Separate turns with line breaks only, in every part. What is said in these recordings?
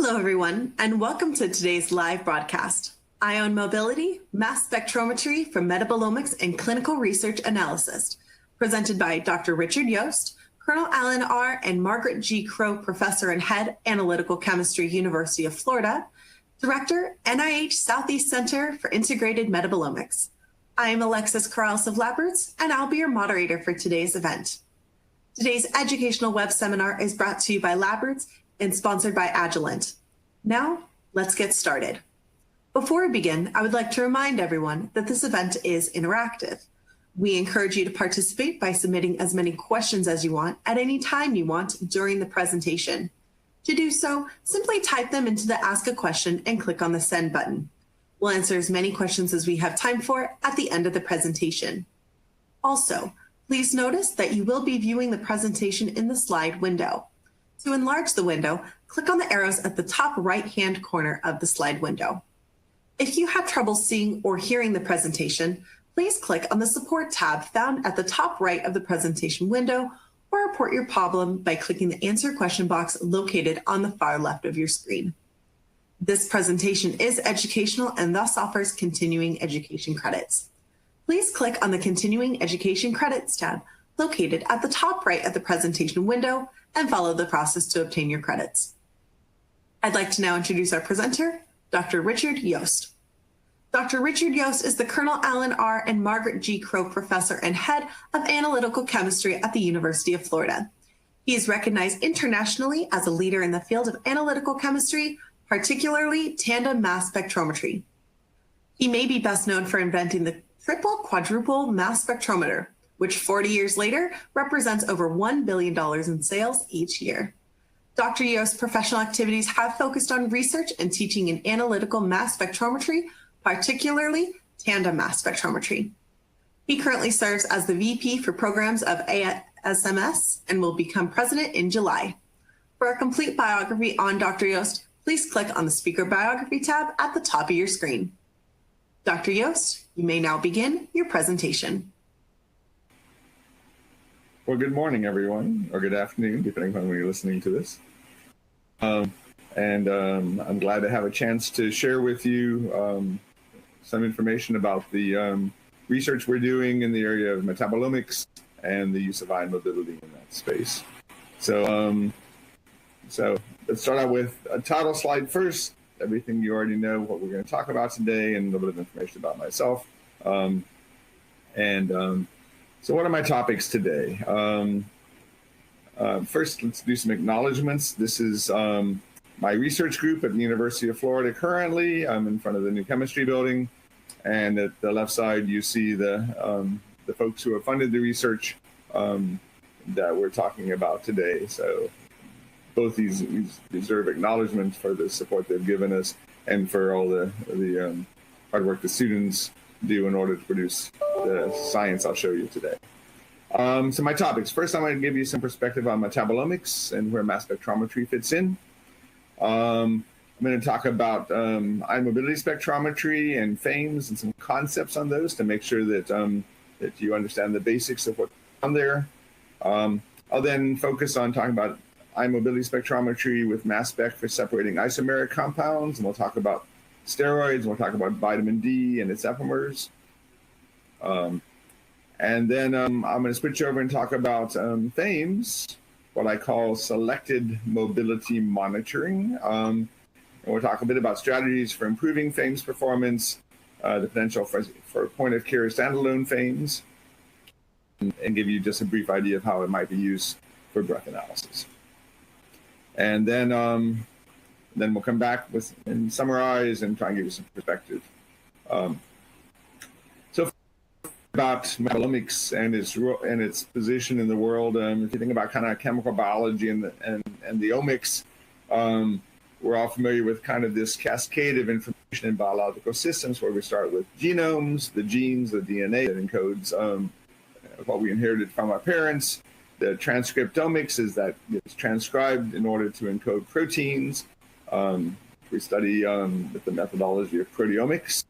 Hello, everyone, and welcome to today's live broadcast, Ion Mobility, Mass Spectrometry for Metabolomics and Clinical Research Analysis, presented by Dr. Richard Yost, Colonel Alan R. and Margaret G. Crow, Professor and Head, Analytical Chemistry, University of Florida, Director, NIH Southeast Center for Integrated Metabolomics. I am Alexis Corrales of LabRoots, and I'll be your moderator for today's event. Today's educational web seminar is brought to you by LabRoots and sponsored by Agilent. Now, let's get started. Before we begin, I would like to remind everyone that this event is interactive. We encourage you to participate by submitting as many questions as you want at any time you want during the presentation. To do so, simply type them into the Ask a Question and click on the Send button. We'll answer as many questions as we have time for at the end of the presentation. Also, please notice that you will be viewing the presentation in the slide window. To enlarge the window, click on the arrows at the top right-hand corner of the slide window. If you have trouble seeing or hearing the presentation, please click on the Support tab found at the top right of the presentation window, or report your problem by clicking the Answer Question box located on the far left of your screen. This presentation is educational and thus offers continuing education credits. Please click on the Continuing Education Credits tab located at the top right of the presentation window and follow the process to obtain your credits. I'd like to now introduce our presenter, Dr. Richard Yost. Dr. Richard Yost is the Colonel Alan R. and Margaret G. Crow Professor and Head of Analytical Chemistry at the University of Florida. He is recognized internationally as a leader in the field of analytical chemistry, particularly tandem mass spectrometry. He may be best known for inventing the triple quadrupole mass spectrometer, which 40 years later represents over $1 billion in sales each year. Dr. Yost's professional activities have focused on research and teaching in analytical mass spectrometry, particularly tandem mass spectrometry. He currently serves as the VP for Programs of ASMS and will become president in July. For a complete biography on Dr. Yost, please click on the Speaker Biography tab at the top of your screen. Dr. Yost, you may now begin your presentation.
Well, good morning, everyone, or good afternoon, depending on when you're listening to this. I'm glad to have a chance to share with you some information about the research we're doing in the area of metabolomics and the use of ion mobility in that space. So let's start out with a title slide first. Everything you already know what we're going to talk about today, and a little bit of information about myself. So what are my topics today? First, let's do some acknowledgements. This is my research group at the University of Florida currently. I'm in front of the new chemistry building. And at the left side, you see the folks who have funded the research that we're talking about today. So both these deserve acknowledgement for the support they've given us and for all the hard work the students do in order to produce the science I'll show you today. So my topics. First, I'm going to give you some perspective on metabolomics and where mass spectrometry fits in. I'm going to talk about ion mobility spectrometry and FAIMS and some concepts on those to make sure that that you understand the basics of what's on there. I'll then focus on talking about ion mobility spectrometry with mass spec for separating isomeric compounds, and we'll talk about steroids, and we'll talk about vitamin D and its epimers. And then I'm going to switch over and talk about FAIMS, what I call selected mobility monitoring. And we'll talk a bit about strategies for improving FAIMS performance, the potential for point-of-care standalone FAIMS, and give you just a brief idea of how it might be used for breath analysis. And then we'll come back and summarize and try and give you some perspective. So about metabolomics and its position in the world, if you think about kind of chemical biology and the omics, we're all familiar with kind of this cascade of information in biological systems where we start with genomes, the genes, the DNA that encodes what we inherited from our parents. The transcriptomics is that it's transcribed in order to encode proteins. We study with the methodology of proteomics.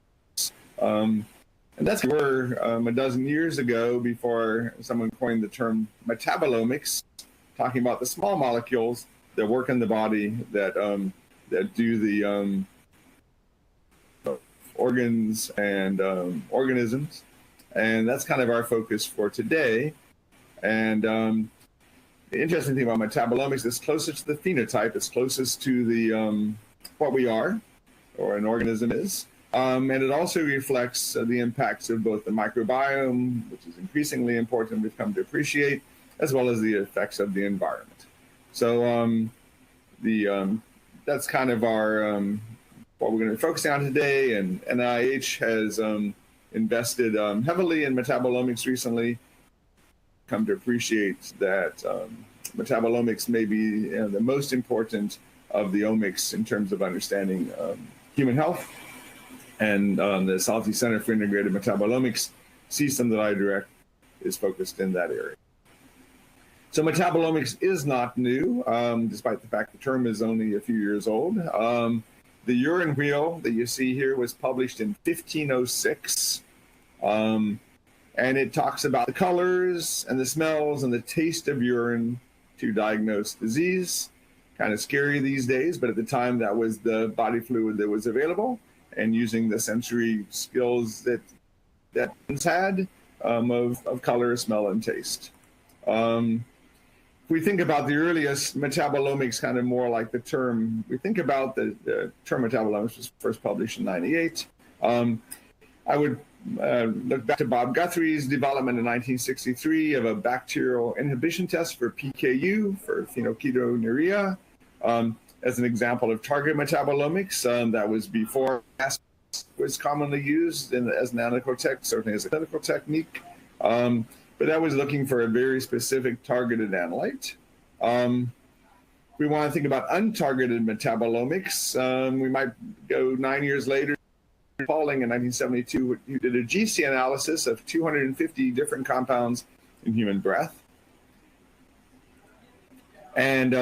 And that's where a dozen years ago, before someone coined the term metabolomics, talking about the small molecules that work in the body that that do the organs and organisms. And that's kind of our focus for today. And the interesting thing about metabolomics is closest to the phenotype. It's closest to the what we are, or an organism is. And it also reflects the impacts of both the microbiome, which is increasingly important, we've come to appreciate, as well as the effects of the environment. So that's kind of our what we're going to be focusing on today. And NIH has invested heavily in metabolomics recently. Come to appreciate that metabolomics may be the most important of the omics in terms of understanding human health. And the Southeast Center for Integrated Metabolomics system that I direct is focused in that area. So metabolomics is not new, despite the fact the term is only a few years old. The urine wheel that you see here was published in 1506. And it talks about the colors and the smells and the taste of urine to diagnose disease. Kind of scary these days, but at the time that was the body fluid that was available, and using the sensory skills that humans had of color, smell, and taste. If we think about the earliest metabolomics, kind of more like the term, we think about the term metabolomics was first published in 98. I would look back to Bob Guthrie's development in 1963 of a bacterial inhibition test for PKU, for phenylketonuria, as an example of target metabolomics. That was before mass was commonly used as an analytical technique, certainly as a clinical technique. But that was looking for a very specific targeted analyte. We want to think about untargeted metabolomics. We might go 9 years later, Pauling in 1972, who did a GC analysis of 250 different compounds in human breath. And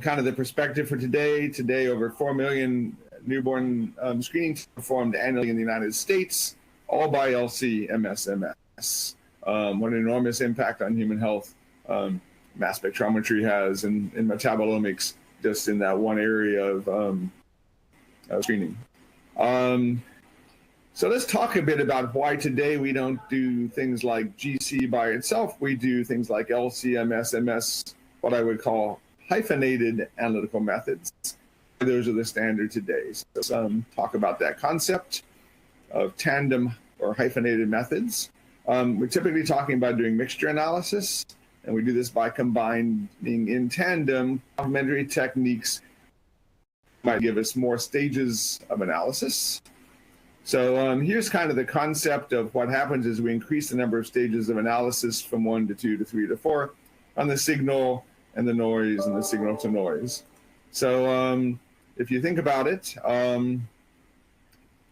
kind of the perspective for today, over 4 million newborn screenings performed annually in the United States, all by LC-MS. What an enormous impact on human health mass spectrometry has in metabolomics, just in that one area of screening. So let's talk a bit about why today we don't do things like GC by itself. We do things like LC, MS, what I would call hyphenated analytical methods. Those are the standard today. So talk about that concept of tandem or hyphenated methods. We're typically talking about doing mixture analysis, and we do this by combining in tandem complementary techniques might give us more stages of analysis. So here's kind of the concept of what happens as we increase the number of stages of analysis from 1 to 2 to 3 to 4 on the signal and the noise and the signal to noise. So if you think about it,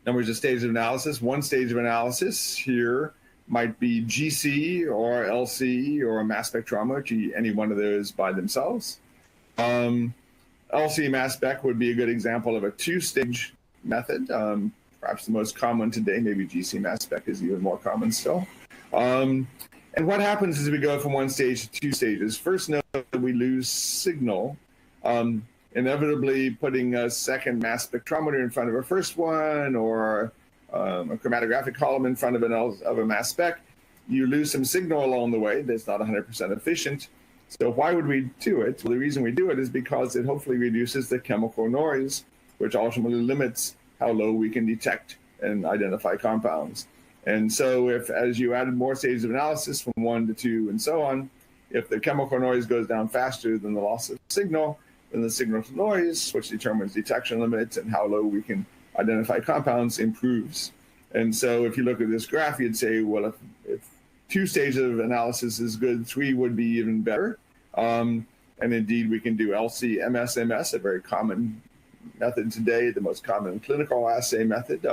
numbers of stages of analysis, one stage of analysis here might be GC or LC or mass spectrometry, any one of those by themselves. LC mass spec would be a good example of a two-stage method. Perhaps the most common today, maybe GC mass spec is even more common still. And what happens is we go from one stage to two stages. First, note that we lose signal, inevitably putting a second mass spectrometer in front of a first one, or a chromatographic column in front of a mass spec. You lose some signal along the way that's not 100% efficient. So why would we do it? Well, the reason we do it is because it hopefully reduces the chemical noise, which ultimately limits how low we can detect and identify compounds. And so if, as you added more stages of analysis from 1 to 2 and so on, if the chemical noise goes down faster than the loss of signal, then the signal to noise, which determines detection limits and how low we can identify compounds, improves. And so if you look at this graph, you'd say, well, if 2 stages of analysis is good, 3 would be even better. And indeed, we can do LC, MS, a very common method today, the most common clinical assay method,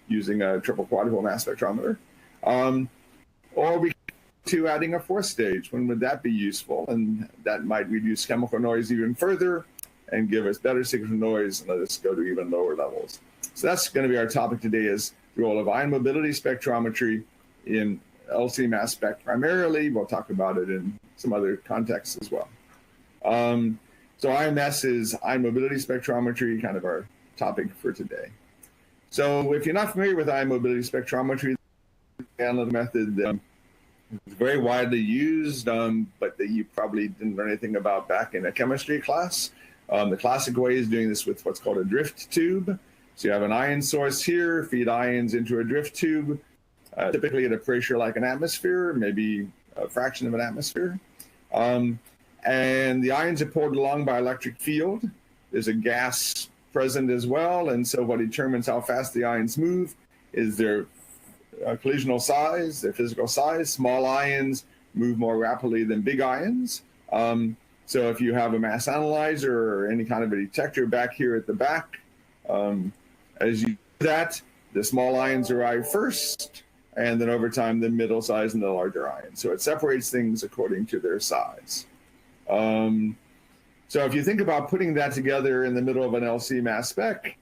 using a triple quadrupole mass spectrometer. Or we to adding a 4th stage. When would that be useful? And that might reduce chemical noise even further and give us better signal to noise and let us go to even lower levels. So that's going to be our topic today, is the role of ion mobility spectrometry in LC mass spec primarily. We'll talk about it in some other contexts as well. So IMS is ion mobility spectrometry, kind of our topic for today. So if you're not familiar with ion mobility spectrometry, the analytical method is very widely used, but that you probably didn't learn anything about back in a chemistry class. The classic way is doing this with what's called a drift tube. So you have an ion source here, feed ions into a drift tube, typically at a pressure like an atmosphere, maybe a fraction of an atmosphere. And the ions are pulled along by electric field. There's a gas present as well, and so what determines how fast the ions move is their collisional size, their physical size. Small ions move more rapidly than big ions. So if you have a mass analyzer or any kind of a detector back here at the back, as you do that, the small ions arrive first, and then over time the middle size and the larger ions. So it separates things according to their size. So if you think about putting that together in the middle of an LC mass spec,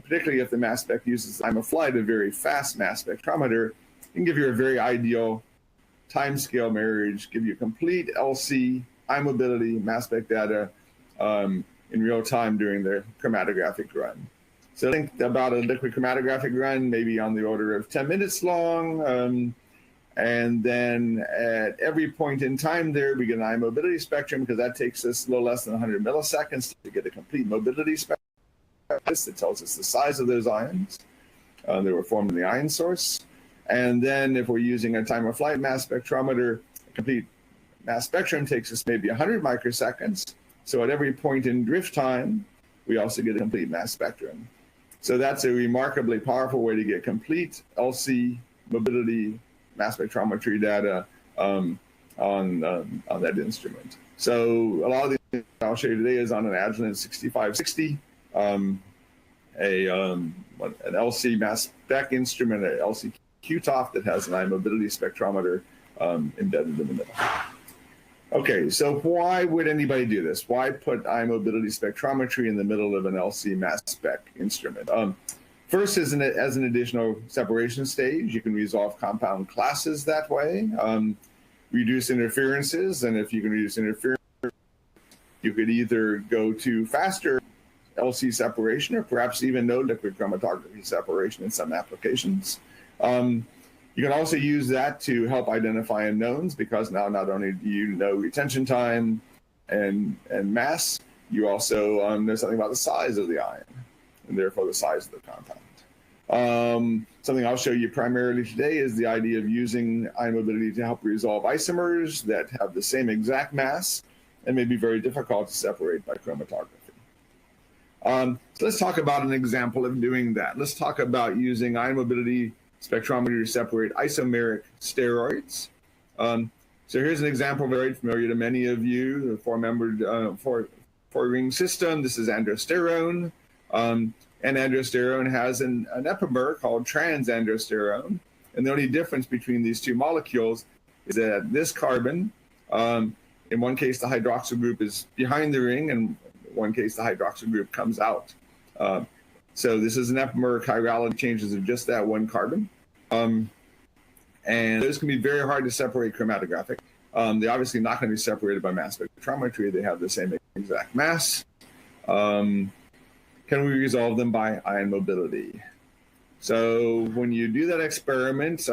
particularly if the mass spec uses time of flight, a very fast mass spectrometer, it can give you a very ideal time scale marriage, give you complete LC, ion mobility, mass spec data in real time during the chromatographic run. So think about a liquid chromatographic run, maybe on the order of 10 minutes long. And then at every point in time there, we get an ion mobility spectrum, because that takes us a little less than 100 milliseconds to get a complete mobility spectrum. That tells us the size of those ions that were formed in the ion source. And then if we're using a time of flight mass spectrometer, a complete mass spectrum takes us maybe 100 microseconds. So at every point in drift time, we also get a complete mass spectrum. So that's a remarkably powerful way to get complete LC mobility mass spectrometry data on that instrument. So a lot of the things I'll show you today is on an Agilent 6560, an LC mass spec instrument, an LC QTOF that has an ion mobility spectrometer embedded in the middle. Okay, so why would anybody do this? Why put ion mobility spectrometry in the middle of an LC mass spec instrument? First, as an additional separation stage, you can resolve compound classes that way, reduce interferences, and if you can reduce interference, you could either go to faster LC separation or perhaps even no liquid chromatography separation in some applications. You can also use that to help identify unknowns, because now not only do you know retention time and mass, you also know something about the size of the ion, and therefore the size of the compound. Something I'll show you primarily today is the idea of using ion mobility to help resolve isomers that have the same exact mass and may be very difficult to separate by chromatography. So let's talk about an example of doing that. Let's talk about using ion mobility spectrometry to separate isomeric steroids. So here's an example very familiar to many of you, the four-membered four-ring system. This is androsterone. And androsterone has an epimer called trans-androsterone. And the only difference between these two molecules is that this carbon, in one case, the hydroxyl group is behind the ring, and in one case, the hydroxyl group comes out. So this is an epimer chirality changes of just that one carbon. And those can be very hard to separate chromatographic. They're obviously not going to be separated by mass spectrometry. They have the same exact mass. Can we resolve them by ion mobility? So when you do that experiment,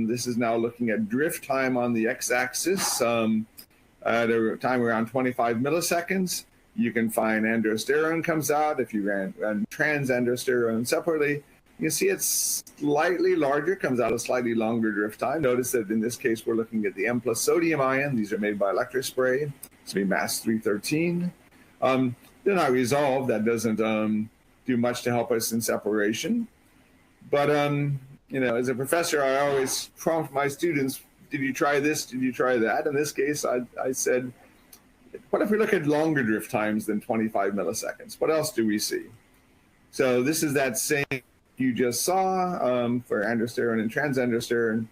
this is now looking at drift time on the x-axis at a time around 25 milliseconds. You can find androsterone comes out. If you ran trans-androsterone separately, you can see it's slightly larger, comes out a slightly longer drift time. Notice that in this case, we're looking at the M+ sodium ion. These are made by electrospray. It's be mass 313. They're not resolved. That doesn't do much to help us in separation. But you know, as a professor, I always prompt my students, did you try this? Did you try that? In this case, I said, what if we look at longer drift times than 25 milliseconds? What else do we see? So this is that same you just saw for androsterone and trans-androsterone.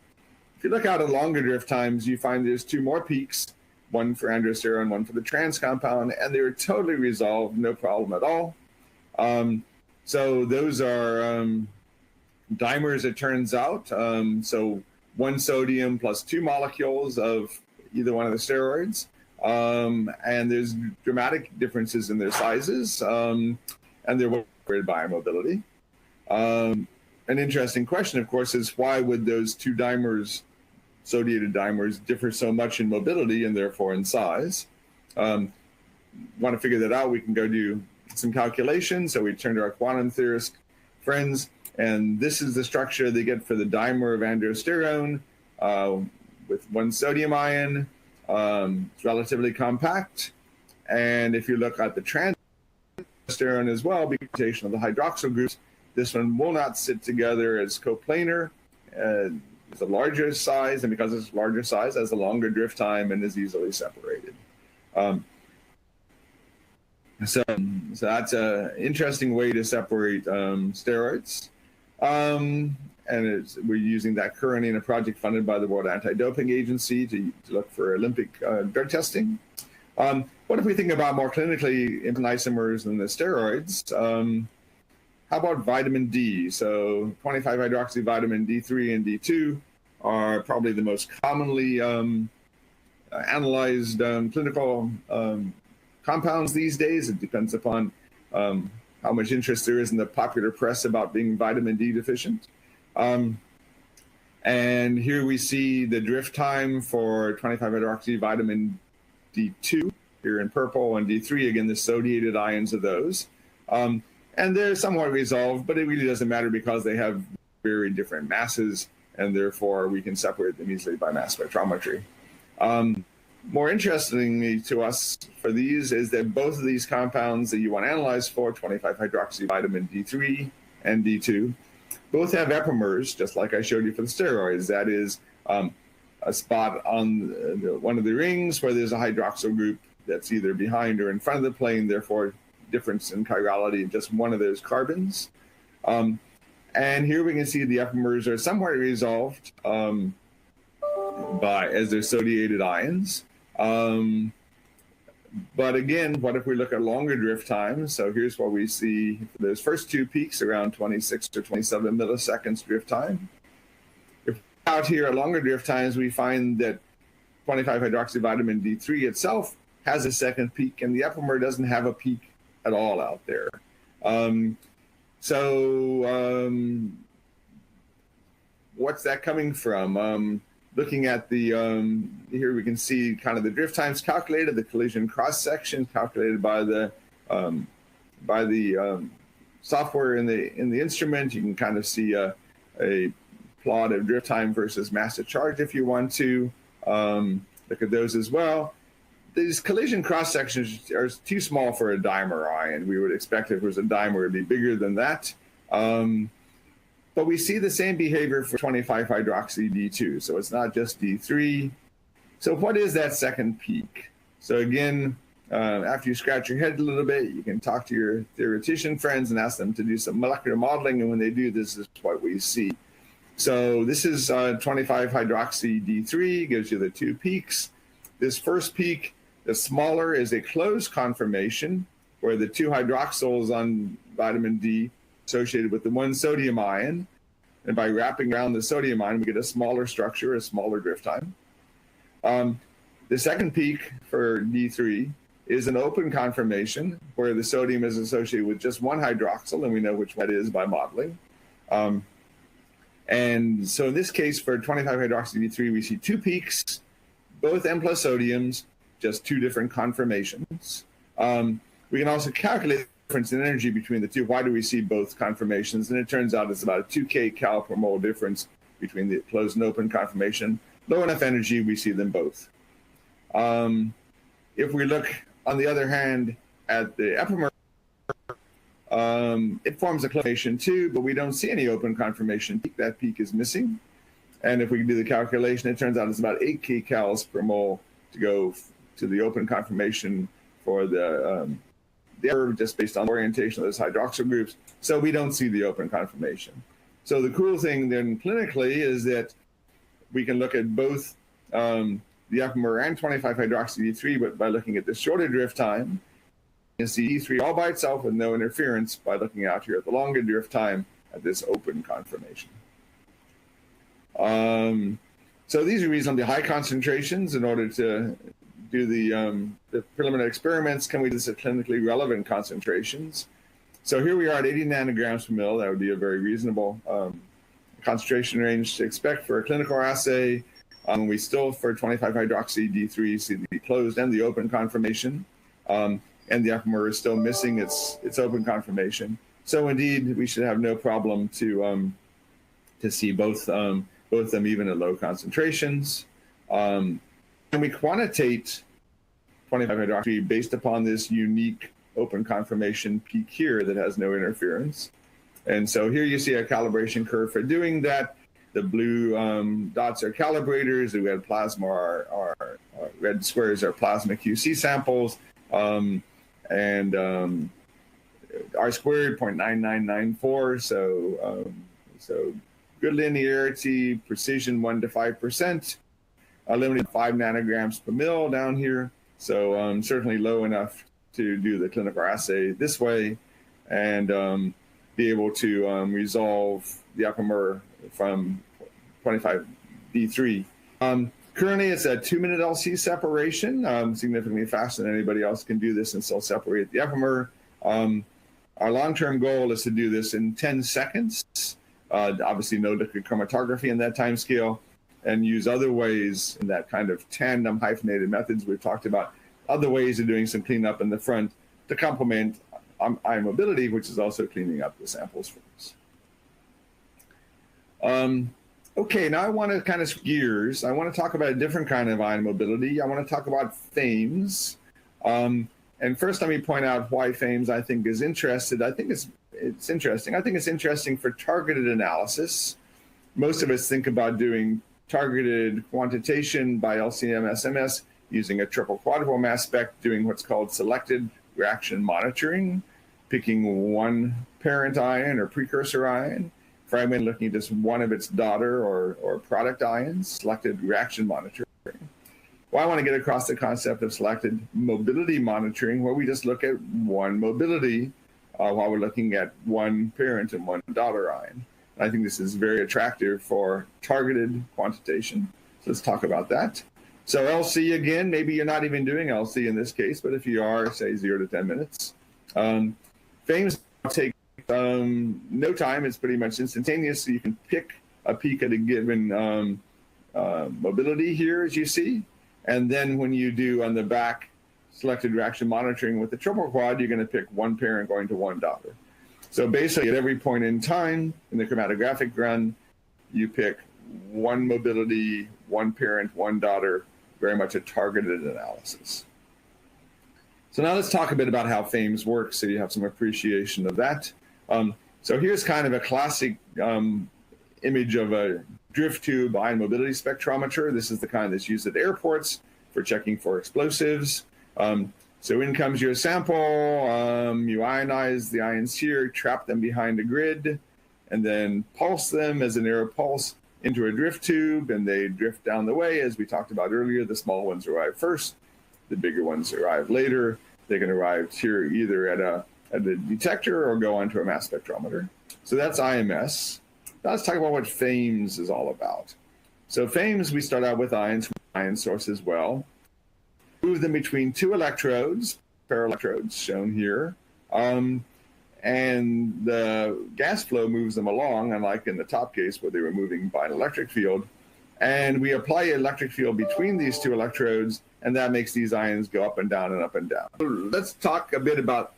If you look out at longer drift times, you find there's two more peaks, one for androsterone, one for the trans compound, and they were totally resolved, no problem at all. So those are dimers, it turns out. So one sodium plus two molecules of either one of the steroids. And there's dramatic differences in their sizes, and they're separated by mobility. An interesting question, of course, is why would those two dimers, sodiated dimers, differ so much in mobility and therefore in size? Want to figure that out, we can go do some calculations. So we turn to our quantum theorist friends, and this is the structure they get for the dimer of androsterone with one sodium ion. It's relatively compact. And if you look at the transsterone as well, because of the hydroxyl groups, this one will not sit together as coplanar. It's a larger size, and because it's larger size, has a longer drift time and is easily separated. So that's an interesting way to separate steroids. And we're using that currently in a project funded by the World Anti-Doping Agency to look for Olympic drug testing. What if we think about more clinically important isomers than the steroids? How about vitamin D? So 25-hydroxy vitamin D3 and D2 are probably the most commonly analyzed clinical compounds these days. It depends upon how much interest there is in the popular press about being vitamin D deficient. And here we see the drift time for 25-hydroxy vitamin D2 here in purple, and D3, again, the sodiated ions of those. And they're somewhat resolved, but it really doesn't matter because they have very different masses, and therefore we can separate them easily by mass spectrometry. More interestingly to us for these is that both of these compounds that you want to analyze for, 25-hydroxy vitamin D3 and D2, both have epimers, just like I showed you for the steroids. That is a spot on one of the rings where there's a hydroxyl group that's either behind or in front of the plane, therefore difference in chirality in just one of those carbons. And here we can see the epimers are somewhat resolved as they're sodiated ions. But again, what if we look at longer drift times? So here's what we see for those first two peaks, around 26 or 27 milliseconds drift time. If out here at longer drift times, we find that 25-hydroxy vitamin D3 itself has a second peak, and the epimer doesn't have a peak at all out there. What's that coming from? Looking at the, here we can see kind of the drift times calculated, the collision cross-section calculated by the software in the instrument. You can kind of see a plot of drift time versus mass to charge if you want to. Look at those as well. These collision cross-sections are too small for a dimer ion. We would expect if it was a dimer, it'd be bigger than that. But we see the same behavior for 25-hydroxy D2. So it's not just D3. So what is that second peak? So again, after you scratch your head a little bit, you can talk to your theoretician friends and ask them to do some molecular modeling. And when they do, this is what we see. So this is 25-hydroxy D3, gives you the two peaks. This first peak, the smaller, is a closed conformation where the two hydroxyls on vitamin D associated with the one sodium ion. And by wrapping around the sodium ion, we get a smaller structure, a smaller drift time. The second peak for D3 is an open conformation where the sodium is associated with just one hydroxyl, and we know which one it is by modeling. And so in this case, for 25-hydroxy D3, we see two peaks, both N plus sodiums, just two different conformations. We can also calculate the difference in energy between the two. Why do we see both conformations? And it turns out it's about a 2 kcal per mole difference between the closed and open conformation. Low enough energy, we see them both. If we look, on the other hand, at the epimer, it forms a conformation too, but we don't see any open conformation peak. That peak is missing. And if we do the calculation, it turns out it's about 8 kcals per mole to go to the open conformation for the error, just based on orientation of those hydroxyl groups. So we don't see the open conformation. So the cool thing then clinically is that we can look at both the epimer and 25-hydroxy-D3, but by looking at the shorter drift time, you can see E3 all by itself with no interference by looking out here at the longer drift time at this open conformation. So these are reasonably high concentrations in order to do the preliminary experiments, can we do this at clinically relevant concentrations? So here we are at 80 nanograms per mil. That would be a very reasonable concentration range to expect for a clinical assay. We still, for 25-hydroxy D3, see the closed and the open conformation, and the apomer is still missing its open conformation. So indeed, we should have no problem to see both of them even at low concentrations. And we quantitate 25-hydroxy based upon this unique open conformation peak here that has no interference. And so here you see a calibration curve for doing that. The blue dots are calibrators. The red plasma are red squares are plasma QC samples. And R squared 0.9994. So good linearity, precision 1 to 5%. Limited 5 nanograms per mil down here. So certainly low enough to do the clinical assay this way and be able to resolve the apomer from 25D3. Currently, it's a 2-minute LC separation, significantly faster than anybody else can do this and still separate the apomer. Our long-term goal is to do this in 10 seconds. Obviously, no liquid chromatography in that time scale, and use other ways in that kind of tandem hyphenated methods we've talked about, other ways of doing some cleanup in the front to complement ion mobility, which is also cleaning up the samples for us. Okay, now I want to kind of switch gears. I want to talk about a different kind of ion mobility. I want to talk about FAIMS. And first, let me point out why FAIMS I think is interested. I think it's interesting. I think it's interesting for targeted analysis. Most of us think about doing targeted quantitation by LC-MS using a triple quadrupole mass spec, doing what's called selected reaction monitoring, picking one parent ion or precursor ion, fragment looking at just one of its daughter or product ions, selected reaction monitoring. Well, I want to get across the concept of selected mobility monitoring, where we just look at one mobility while we're looking at one parent and one daughter ion. I think this is very attractive for targeted quantitation. So let's talk about that. So LC again, maybe you're not even doing LC in this case, but if you are, say 0 to 10 minutes. FAIMS take no time, it's pretty much instantaneous. So you can pick a peak at a given mobility here, as you see. And then when you do on the back selected reaction monitoring with the triple quad, you're going to pick one parent going to one daughter. So basically at every point in time in the chromatographic run, you pick one mobility, one parent, one daughter, very much a targeted analysis. So now let's talk a bit about how FAIMS works so you have some appreciation of that. So here's kind of a classic image of a drift tube ion mobility spectrometer. This is the kind that's used at airports for checking for explosives. So in comes your sample, you ionize the ions here, trap them behind a grid, and then pulse them as an air pulse into a drift tube, and they drift down the way. As we talked about earlier, the small ones arrive first, the bigger ones arrive later. They can arrive here either at a detector or go onto a mass spectrometer. So that's IMS. Now let's talk about what FAIMS is all about. So FAIMS, we start out with ions from ion source as well. Move them between two electrodes, pair electrodes shown here. And the gas flow moves them along, unlike in the top case where they were moving by an electric field. And we apply an electric field between these two electrodes, and that makes these ions go up and down and up and down. Let's talk a bit about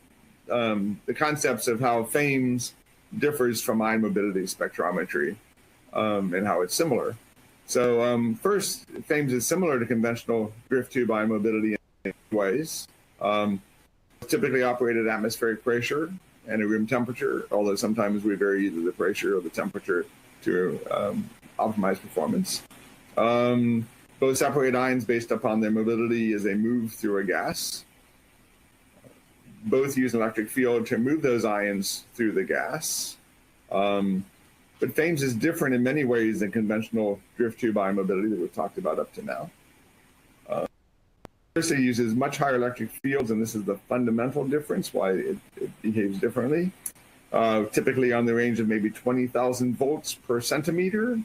the concepts of how FAIMS differs from ion mobility spectrometry and how it's similar. So first, FAIMS is similar to conventional drift tube ion mobility in ways. Typically operate at atmospheric pressure and at room temperature, although sometimes we vary either the pressure or the temperature to optimize performance. Both separate ions based upon their mobility as they move through a gas. Both use an electric field to move those ions through the gas. But FAIMS is different in many ways than conventional drift tube ion mobility that we've talked about up to now. First, it uses much higher electric fields, and this is the fundamental difference, why it behaves differently. Typically on the range of maybe 20,000 volts per centimeter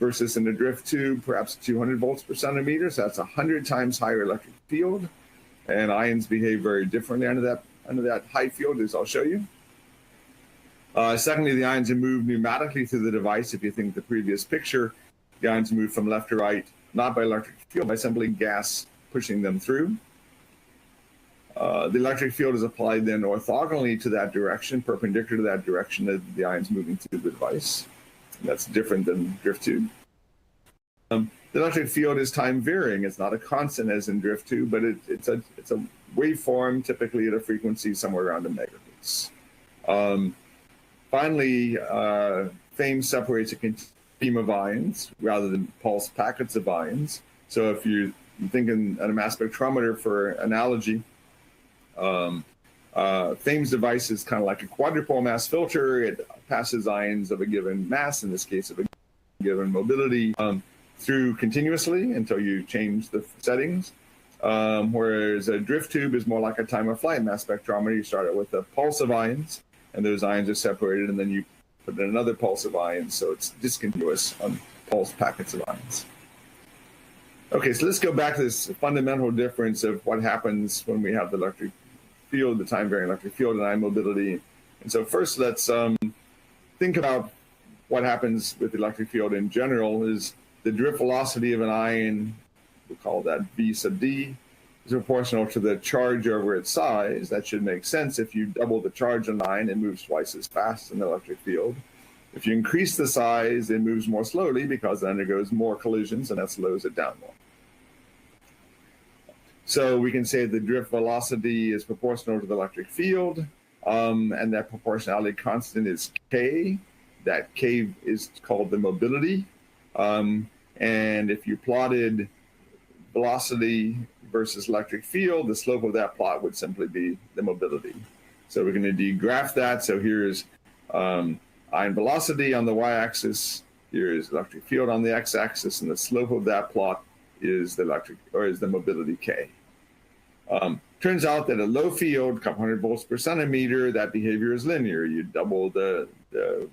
versus in a drift tube, perhaps 200 volts per centimeter. So that's 100 times higher electric field. And ions behave very differently under that high field, as I'll show you. Secondly, the ions are moved pneumatically through the device. If you think the previous picture, the ions move from left to right, not by electric field, by simply gas pushing them through. The electric field is applied then orthogonally to that direction, perpendicular to that direction that the ions moving through the device. And that's different than drift tube. The electric field is time varying. It's not a constant as in drift tube, but it's a waveform, typically at a frequency somewhere around a megahertz. Finally, FAIMS separates a continuum of ions rather than pulse packets of ions. So if you're thinking at a mass spectrometer for analogy, FAIMS device is kind of like a quadrupole mass filter. It passes ions of a given mass, in this case of a given mobility, through continuously until you change the settings. Whereas a drift tube is more like a time of flight mass spectrometer. You start out with a pulse of ions, and those ions are separated, and then you put in another pulse of ions, so it's discontinuous on pulse packets of ions. Okay, so let's go back to this fundamental difference of what happens when we have the electric field, the time-varying electric field, and ion mobility. And so first, let's think about what happens with the electric field in general. Is the drift velocity of an ion, we'll call that V sub D, is proportional to the charge over its size. That should make sense. If you double the charge on an ion, it moves twice as fast in the electric field. If you increase the size, it moves more slowly because it undergoes more collisions, and that slows it down more. So we can say the drift velocity is proportional to the electric field, and that proportionality constant is K. That K is called the mobility. And if you plotted velocity versus electric field, the slope of that plot would simply be the mobility. So we're going to degraph that. So here's ion velocity on the y-axis. Here is electric field on the x-axis, and the slope of that plot is the mobility K. Turns out that a low field, a couple hundred volts per centimeter, that behavior is linear. You double the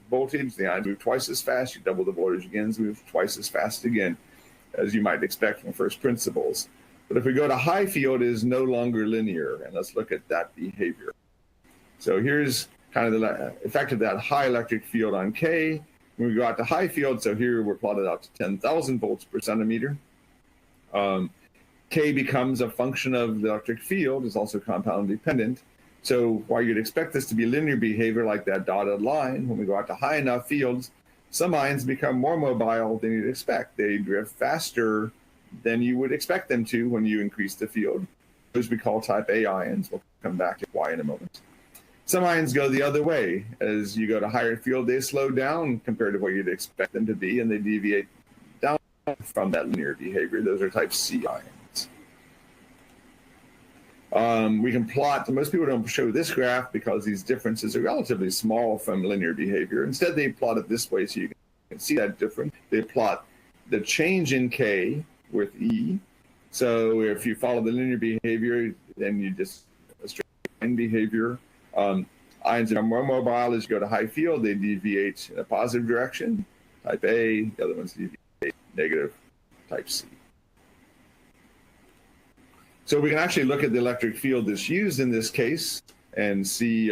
voltage, the ions move twice as fast. You double the voltage again, move twice as fast again, as you might expect from first principles. But if we go to high field, it is no longer linear, and let's look at that behavior. So here's kind of the effect of that high electric field on K. When we go out to high field, so here we're plotted out to 10,000 volts per centimeter. K becomes a function of the electric field, is also compound dependent. So while you'd expect this to be linear behavior like that dotted line, when we go out to high enough fields, some ions become more mobile than you'd expect. They drift faster than you would expect them to when you increase the field. Those we call type A ions. We'll come back to why in a moment. Some ions go the other way. As you go to higher field, they slow down compared to what you'd expect them to be, and they deviate down from that linear behavior. Those are type C ions. We can plot, most people don't show this graph because these differences are relatively small from linear behavior. Instead, they plot it this way so you can see that difference. They plot the change in K with E. So if you follow the linear behavior, then you just a straight line behavior. Ions are more mobile as you go to high field. They deviate in a positive direction, type A. The other ones deviate negative, type C. So we can actually look at the electric field that's used in this case and see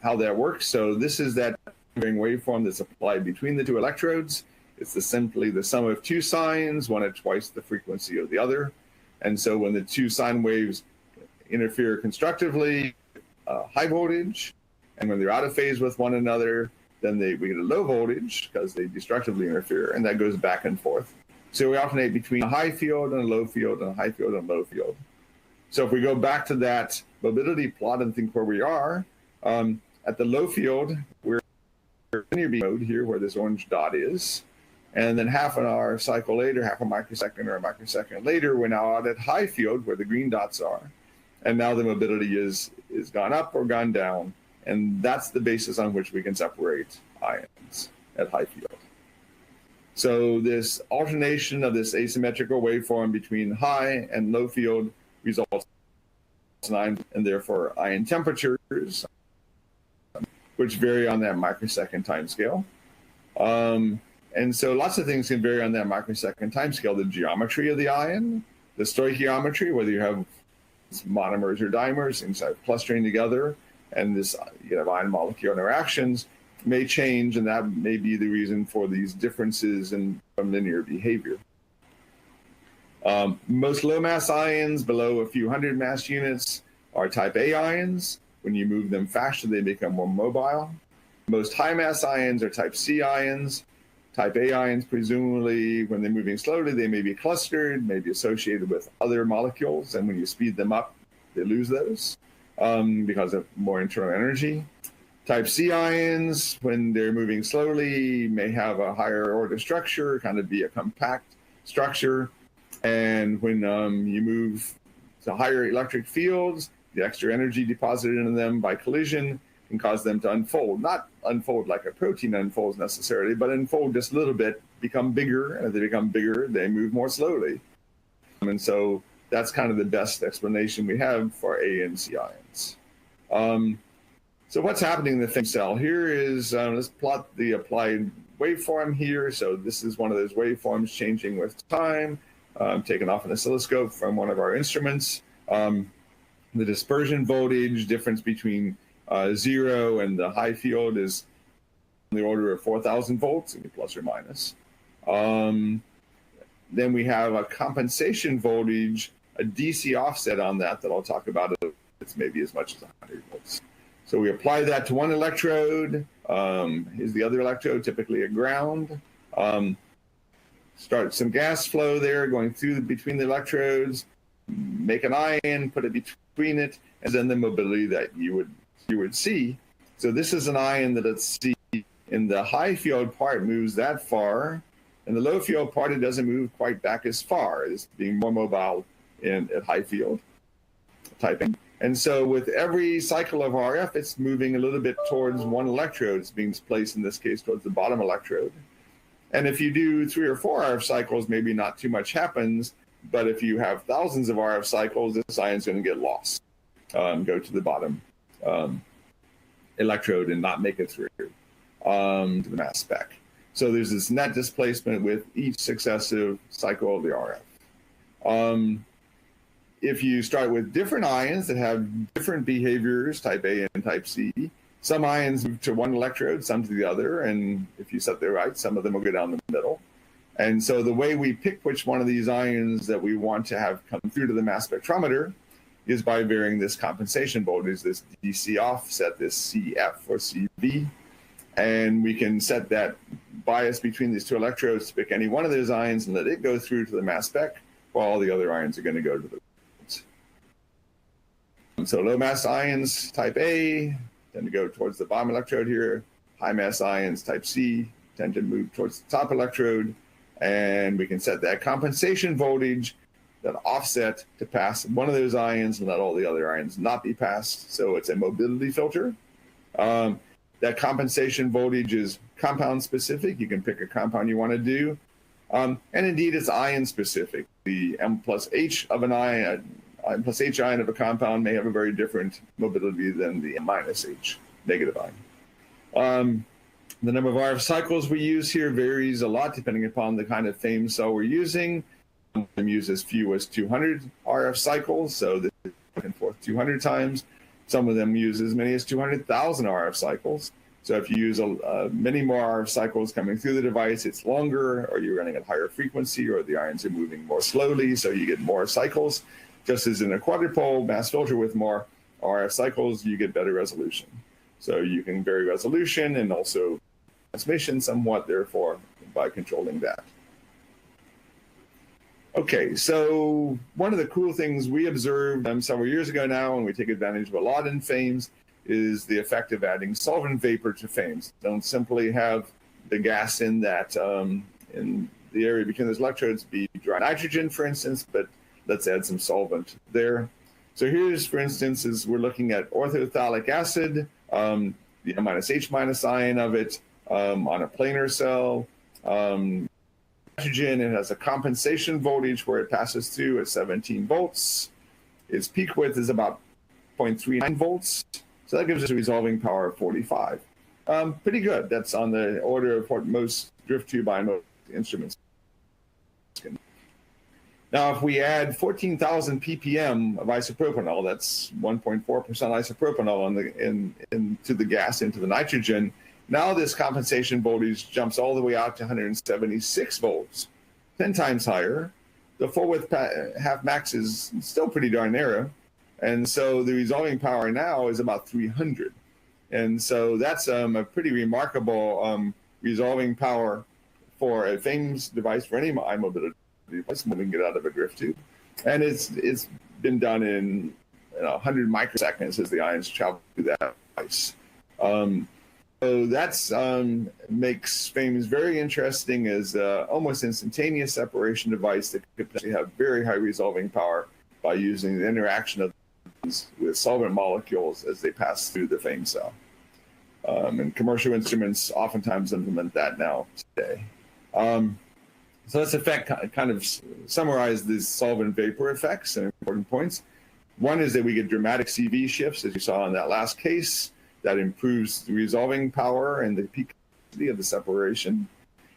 how that works. So this is that waveform that's applied between the two electrodes. It's simply the sum of two sines, one at twice the frequency of the other. And so when the two sine waves interfere constructively, high voltage, and when they're out of phase with one another, then we get a low voltage because they destructively interfere, and that goes back and forth. So we alternate between a high field and a low field, and a high field and a low field. So if we go back to that mobility plot and think where we are, at the low field, we're in linear mode here where this orange dot is. And then half an hour cycle later, half a microsecond or a microsecond later, we're now out at high field where the green dots are. And now the mobility is gone up or gone down. And that's the basis on which we can separate ions at high field. So this alternation of this asymmetrical waveform between high and low field results in ion, and therefore ion temperatures, which vary on that microsecond time scale. And so lots of things can vary on that microsecond time scale. The geometry of the ion, the stoichiometry, whether you have monomers or dimers, things like clustering together, and this ion molecular interactions may change, and that may be the reason for these differences in linear behavior. Most low mass ions below a few hundred mass units are type A ions. When you move them faster, they become more mobile. Most high mass ions are type C ions. Type A ions, presumably, when they're moving slowly, they may be clustered, may be associated with other molecules, and when you speed them up, they lose those because of more internal energy. Type C ions, when they're moving slowly, may have a higher order structure, kind of be a compact structure. And when you move to higher electric fields, the extra energy deposited in them by collision can cause them to unfold. Not unfold like a protein unfolds necessarily, but unfold just a little bit, become bigger. And as they become bigger, they move more slowly. And so that's kind of the best explanation we have for A and C ions. So what's happening in the FAIMS cell? Here is, let's plot the applied waveform here. So this is one of those waveforms changing with time, taken off an oscilloscope from one of our instruments. The dispersion voltage difference between 0 and the high field is on the order of 4,000 volts, plus or minus. Then we have a compensation voltage, a DC offset on that I'll talk about. It's maybe as much as 100 volts. So we apply that to one electrode. Here's the other electrode, typically a ground. Start some gas flow there going through between the electrodes, make an ion, put it between it, and then the mobility that you would see. So this is an ion that, let's see, in the high field part moves that far. In the low field part, it doesn't move quite back as far. It's being more mobile at high field typing. And so with every cycle of RF, it's moving a little bit towards one electrode. It's being placed, in this case, towards the bottom electrode. And if you do 3 or 4 RF cycles, maybe not too much happens. But if you have thousands of RF cycles, this ion's going to get lost, go to the bottom electrode and not make it through to the mass spec. So there's this net displacement with each successive cycle of the RF. If you start with different ions that have different behaviors, type A and type C, some ions move to one electrode, some to the other, and if you set them right, some of them will go down the middle. And so the way we pick which one of these ions that we want to have come through to the mass spectrometer is by varying this compensation voltage, this DC offset, this CF or CV. And we can set that bias between these two electrodes to pick any one of those ions and let it go through to the mass spec, while all the other ions are going to go to the. So low mass ions type A tend to go towards the bottom electrode here. High mass ions type C tend to move towards the top electrode. And we can set that compensation voltage, that offset, to pass one of those ions and let all the other ions not be passed. So it's a mobility filter. That compensation voltage is compound specific. You can pick a compound you want to do. And indeed, it's ion specific. The M plus H of an ion, M plus H ion of a compound may have a very different mobility than the M minus H negative ion. The number of RF cycles we use here varies a lot depending upon the kind of FAIMS cell we're using. Some of them use as few as 200 RF cycles, so this is back and forth 200 times. Some of them use as many as 200,000 RF cycles. So if you use many more RF cycles coming through the device, it's longer, or you're running at higher frequency, or the ions are moving more slowly, so you get more cycles. Just as in a quadrupole mass filter with more RF cycles, you get better resolution. So you can vary resolution and also transmission somewhat, therefore, by controlling that. Okay, so one of the cool things we observed several years ago now, and we take advantage of a lot in FAIMS, is the effect of adding solvent vapor to FAIMS. Don't simply have the gas in that in the area between those electrodes be dry nitrogen, for instance, but let's add some solvent there. So here's, for instance, is we're looking at orthophthalic acid, the M minus H minus ion of it on a planar cell. Nitrogen, it has a compensation voltage where it passes through at 17 volts. Its peak width is about 0.39 volts. So that gives us a resolving power of 45. Pretty good. That's on the order of what most drift tube IMS instruments can. Now, if we add 14,000 ppm of isopropanol, that's 1.4% isopropanol into the gas, into the nitrogen. Now this compensation voltage jumps all the way out to 176 volts, 10 times higher. The full width half max is still pretty darn narrow. And so the resolving power now is about 300. And so that's a pretty remarkable resolving power for a FAIMS device, for any eye mobility device, moving it out of a drift tube. And it's been done in 100 microseconds as the ions travel through that device. So that's makes FAIMS very interesting as almost instantaneous separation device that could potentially have very high resolving power by using the interaction of with solvent molecules as they pass through the FAIMS cell. And commercial instruments oftentimes implement that now today. So let's kind of summarize these solvent vapor effects and important points. One is that we get dramatic CV shifts, as you saw in that last case. That improves the resolving power and the peak of the separation.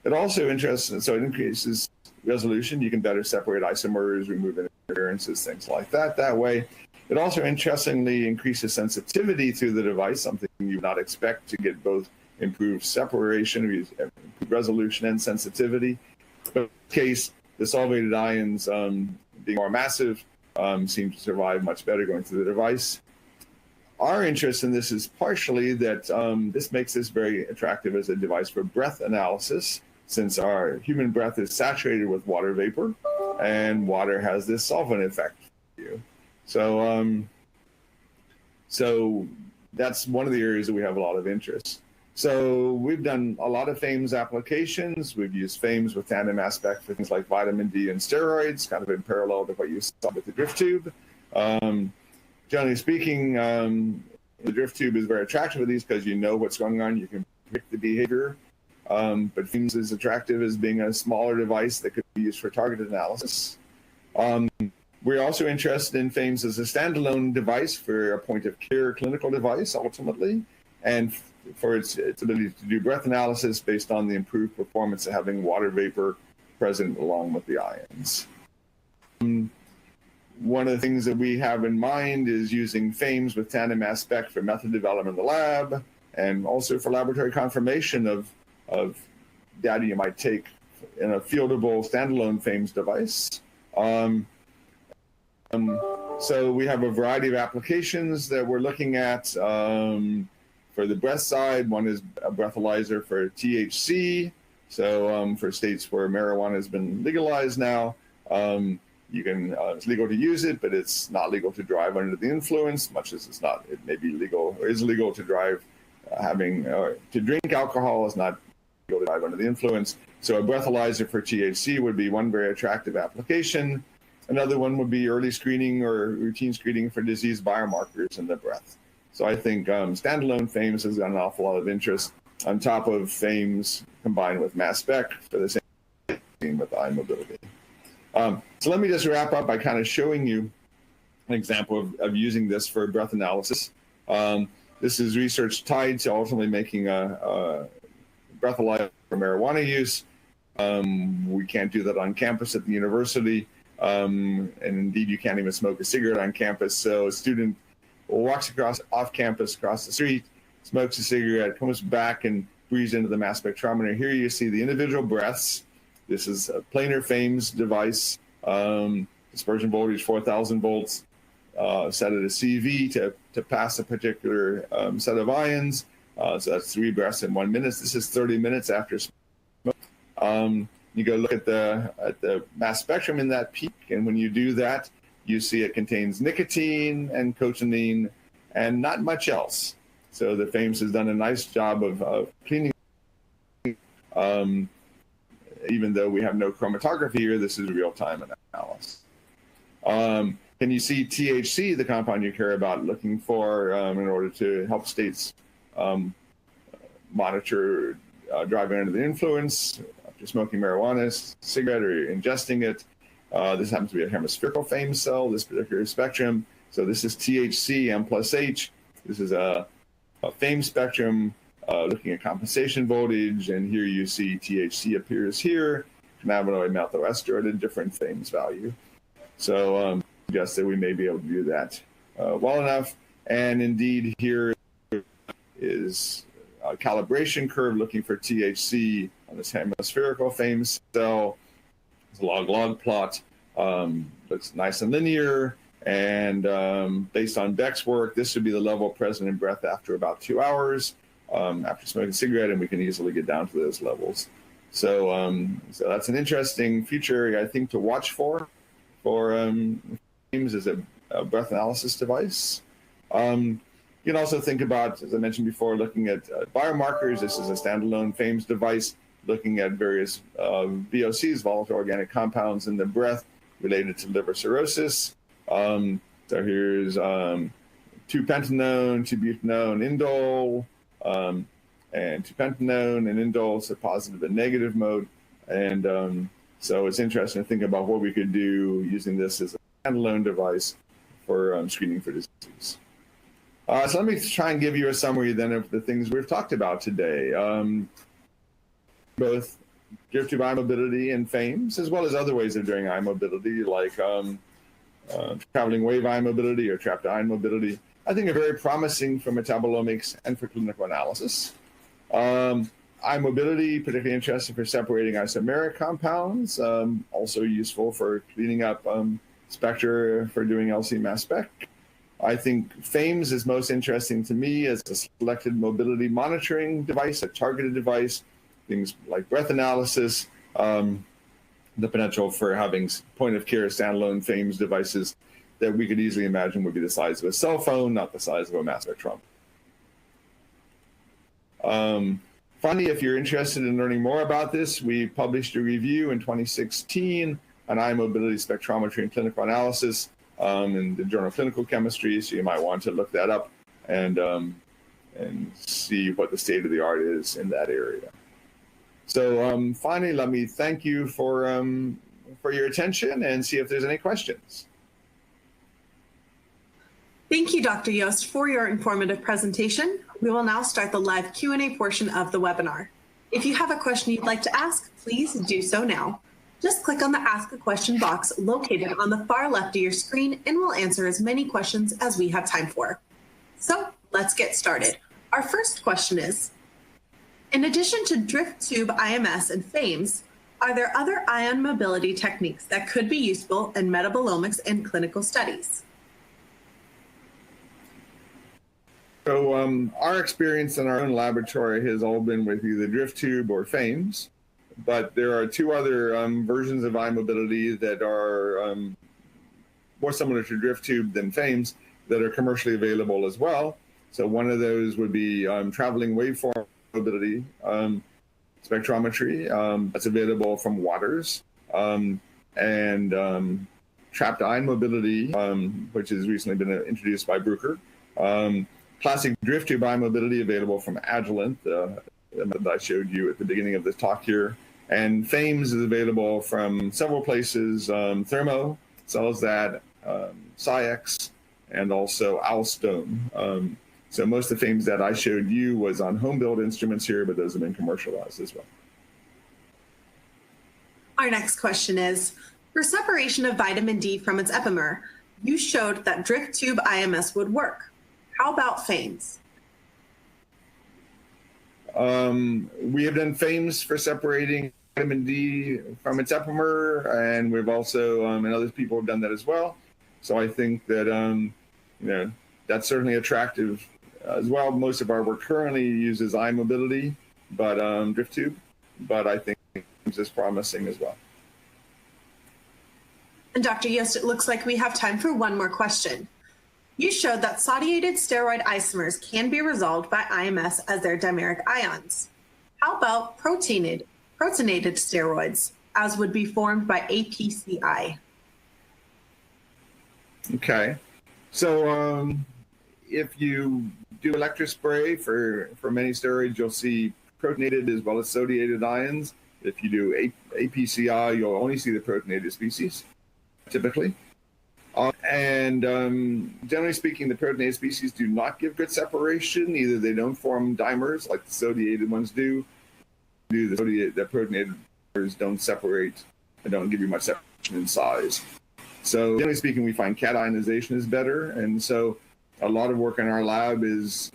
It also so it increases resolution. You can better separate isomers, remove interferences, things like that. That way, it also interestingly increases sensitivity through the device, something you would not expect to get both improved separation, improved resolution, and sensitivity. But in this case, the solvated ions, being more massive, seem to survive much better going through the device. Our interest in this is partially that this makes this very attractive as a device for breath analysis, since our human breath is saturated with water vapor, and water has this solvent effect for you. So, so that's one of the areas that we have a lot of interest. So we've done a lot of FAIMS applications. We've used FAIMS with Tandem aspect for things like vitamin D and steroids, kind of in parallel to what you saw with the drift tube. Generally speaking, the drift tube is very attractive with these because you know what's going on. You can predict the behavior. But FAIMS is attractive as being a smaller device that could be used for targeted analysis. We're also interested in FAIMS as a standalone device for a point-of-care clinical device, ultimately, and for its ability to do breath analysis based on the improved performance of having water vapor present along with the ions. One of the things that we have in mind is using FAIMS with Tandem Mass Spec for method development in the lab, and also for laboratory confirmation of data you might take in a fieldable standalone FAIMS device. So we have a variety of applications that we're looking at. For the breath side, one is a breathalyzer for THC. So for states where marijuana has been legalized now, you can, it's legal to use it, but it's not legal to drive under the influence, much as it may be legal, or is legal to drive, to drink alcohol is not legal to drive under the influence. So a breathalyzer for THC would be one very attractive application. Another one would be early screening or routine screening for disease biomarkers in the breath. So I think standalone FAIMS has got an awful lot of interest on top of FAIMS combined with mass spec for the same thing with eye mobility. So let me just wrap up by kind of showing you an example of using this for breath analysis. This is research tied to ultimately making a breathalyzer for marijuana use. We can't do that on campus at the university. And indeed, you can't even smoke a cigarette on campus. So a student walks off campus, across the street, smokes a cigarette, comes back and breathes into the mass spectrometer. Here you see the individual breaths. This is a planar FAIMS device, dispersion voltage 4,000 volts, set at a CV to pass a particular set of ions. So that's 3 breaths in 1 minute. This is 30 minutes after smoke. You go look at the mass spectrum in that peak, and when you do that, you see it contains nicotine and cotinine and not much else. So the FAIMS has done a nice job of cleaning. Even though we have no chromatography here, this is real-time analysis. Can you see THC, the compound you care about, looking for in order to help states monitor driving under the influence, after smoking marijuana, cigarette, or ingesting it? This happens to be a hemispherical FAIMS cell, this particular spectrum. So this is THC, M plus H. This is a FAIMS spectrum looking at compensation voltage, and here you see THC appears here, cannabinoid methyl at a different FAIMS value. So suggest that we may be able to do that well enough. And indeed, here is a calibration curve looking for THC on this hemispherical FAIMS cell. It's a log-log plot. Looks nice and linear. And based on Beck's work, this would be the level present in breath after about 2 hours after smoking a cigarette, and we can easily get down to those levels. So, so that's an interesting future area, I think, to watch for FAIMS as a breath analysis device. You can also think about, as I mentioned before, looking at biomarkers. This is a standalone FAIMS device looking at various VOCs, volatile organic compounds in the breath related to liver cirrhosis. So here's 2-pentanone, 2-butanone, indole, and 2-pentanone and indole, so positive and negative mode. And so it's interesting to think about what we could do using this as a standalone device for screening for disease. So let me try and give you a summary then of the things we've talked about today. Both drift tube eye mobility and FAIMS, as well as other ways of doing eye mobility, like traveling wave eye mobility or trapped eye mobility, I think are very promising for metabolomics and for clinical analysis. Eye mobility, particularly interesting for separating isomeric compounds, also useful for cleaning up spectra for doing LC mass spec. I think FAIMS is most interesting to me as a selected mobility monitoring device, a targeted device, things like breath analysis, the potential for having point-of-care standalone FAIMS devices that we could easily imagine would be the size of a cell phone, not the size of a mass spectrometer. Finally, if you're interested in learning more about this, we published a review in 2016 on eye mobility spectrometry and clinical analysis in the Journal of Clinical Chemistry, so you might want to look that up and see what the state of the art is in that area. So finally, let me thank you for your attention and see if there's any questions.
Thank you, Dr. Yost, for your informative presentation. We will now start the live Q&A portion of the webinar. If you have a question you'd like to ask, please do so now. Just click on the Ask a Question box located on the far left of your screen, and we'll answer as many questions as we have time for. So let's get started. Our first question is, in addition to drift tube IMS and FAIMS, are there other ion mobility techniques that could be useful in metabolomics and clinical studies?
So our experience in our own laboratory has all been with either drift tube or FAIMS, but there are two other versions of eye mobility that are more similar to drift tube than FAIMS that are commercially available as well. So one of those would be traveling waveform mobility spectrometry that's available from Waters, and trapped ion mobility, which has recently been introduced by Bruker. Classic drift tube eye mobility available from Agilent, that I showed you at the beginning of the talk here. And FAIMS is available from several places. Thermo sells that, SciEx, and also Alstone. So most of the FAIMS that I showed you was on home-built instruments here, but those have been commercialized as well.
Our next question is, for separation of vitamin D from its epimer, you showed that drift tube IMS would work. How about FAIMS?
We have done FAIMS for separating vitamin D from its epimer, and we've also, and other people have done that as well. So I think that, that's certainly attractive as well. Most of our work currently uses eye mobility, but drift tube, but I think FAIMS is promising as well.
And Dr. Yost, it looks like we have time for one more question. You showed that sodiated steroid isomers can be resolved by IMS as their dimeric ions. How about proteinated steroids, as would be formed by APCI?
Okay, so if you do electrospray for many steroids, you'll see proteinated as well as sodiated ions. If you do APCI, you'll only see the proteinated species, typically. Generally speaking, the proteinated species do not give good separation. Either they don't form dimers like the sodiated ones do. The proteinated don't separate and don't give you much separation in size. So generally speaking, we find cationization is better. And so a lot of work in our lab is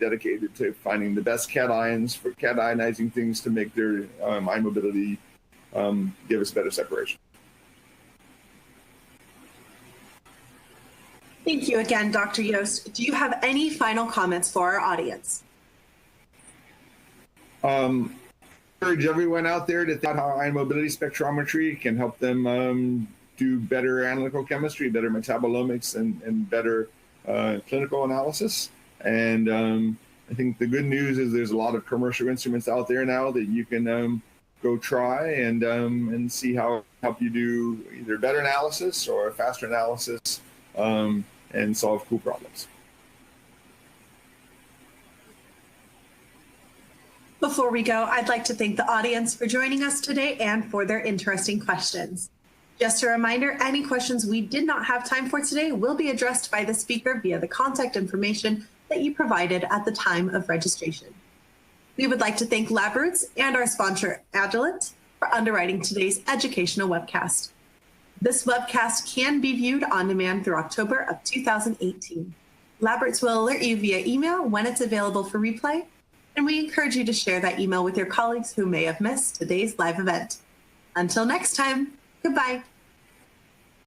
dedicated to finding the best cations for cationizing things to make their ion mobility give us better separation.
Thank you again, Dr. Yost. Do you have any final comments for our audience?
Encourage everyone out there to think how ion mobility spectrometry can help them do better analytical chemistry, better metabolomics, and better clinical analysis. And I think the good news is there's a lot of commercial instruments out there now that you can go try and see how help you do either better analysis or faster analysis and solve cool problems.
Before we go, I'd like to thank the audience for joining us today and for their interesting questions. Just a reminder, any questions we did not have time for today will be addressed by the speaker via the contact information that you provided at the time of registration. We would like to thank LabRoots and our sponsor, Agilent, for underwriting today's educational webcast. This webcast can be viewed on demand through October of 2018. LabRoots will alert you via email when it's available for replay, and we encourage you to share that email with your colleagues who may have missed today's live event. Until next time, goodbye.